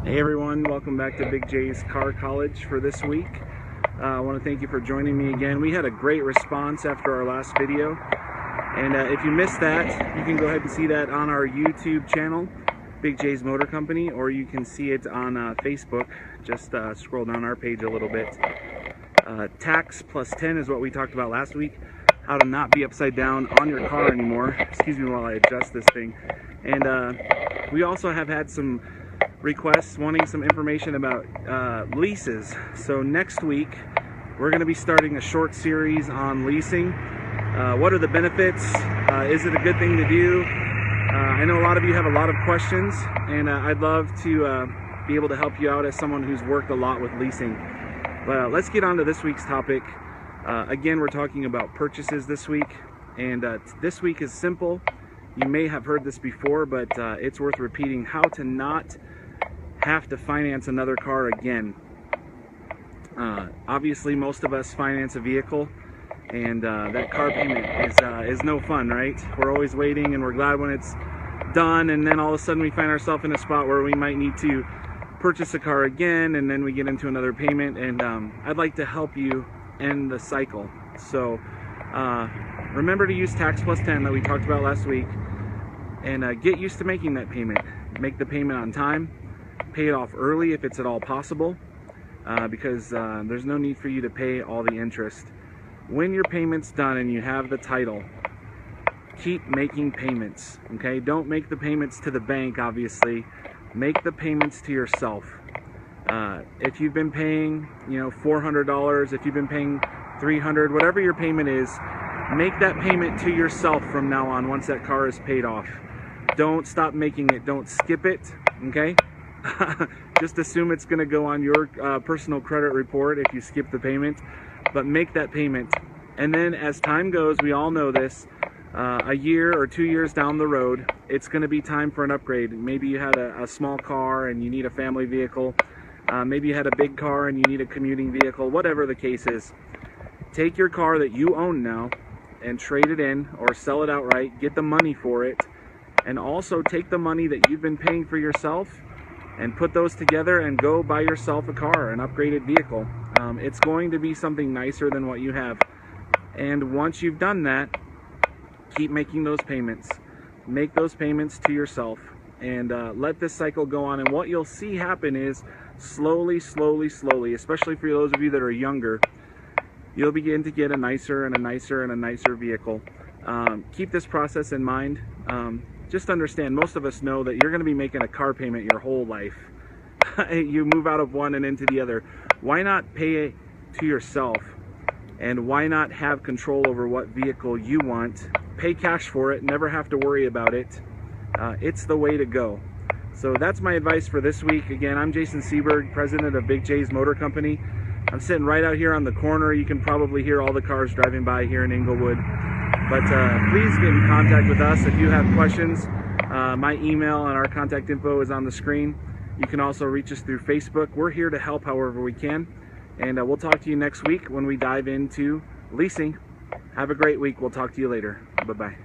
Hey everyone, welcome back to Big J's Car College for this week. I want to thank you for joining me again. We had a great response after our last video, and if you missed that, you can go ahead and see that on our YouTube channel, Big J's Motor Company, or you can see it on Facebook. Just scroll down our page a little bit. Tax plus 10 is what we talked about last week. How to not be upside down on your car anymore. Excuse me while I adjust this thing. And we also have had some requests wanting some information about leases. So next week we're going to be starting a short series on leasing. What are the benefits? Is it a good thing to do? I know a lot of you have a lot of questions, and I'd love to be able to help you out as someone who's worked a lot with leasing. But let's get on to this week's topic. Again, we're talking about purchases this week, and this week is simple. You may have heard this before, but it's worth repeating: how to not have to finance another car again. Obviously, most of us finance a vehicle, and that car payment is no fun, right? We're always waiting, and we're glad when it's done, and then all of a sudden we find ourselves in a spot where we might need to purchase a car again, and then we get into another payment. And I'd like to help you end the cycle. So remember to use Tax Plus 10 that we talked about last week, and get used to making that payment. Make the payment on time. Pay it off early if it's at all possible, because there's no need for you to pay all the interest. When your payment's done and you have the title, keep making payments, okay? Don't make the payments to the bank, obviously. Make the payments to yourself. If you've been paying, $400, if you've been paying $300, whatever your payment is, make that payment to yourself from now on once that car is paid off. Don't stop making it. Don't skip it, okay? Just assume it's going to go on your personal credit report if you skip the payment, but make that payment. And then as time goes, we all know this, a year or 2 years down the road, it's going to be time for an upgrade. Maybe you had a small car and you need a family vehicle. Maybe you had a big car and you need a commuting vehicle. Whatever the case is, take your car that you own now and trade it in or sell it outright. Get the money for it, and also take the money that you've been paying for yourself and put those together and go buy yourself a car, an upgraded vehicle. It's going to be something nicer than what you have. And once you've done that, keep making those payments. Make those payments to yourself, and let this cycle go on. And what you'll see happen is slowly, especially for those of you that are younger, you'll begin to get a nicer and a nicer and a nicer vehicle. Keep this process in mind. Just understand, most of us know that you're going to be making a car payment your whole life. You move out of one and into the other. Why not pay it to yourself? And why not have control over what vehicle you want? Pay cash for it, never have to worry about it. It's the way to go. So that's my advice for this week. Again, I'm Jason Seberg, president of Big J's Motor Company. I'm sitting right out here on the corner. You can probably hear all the cars driving by here in Inglewood. But please get in contact with us if you have questions. My email and our contact info is on the screen. You can also reach us through Facebook. We're here to help however we can. And we'll talk to you next week when we dive into leasing. Have a great week. We'll talk to you later. Bye-bye.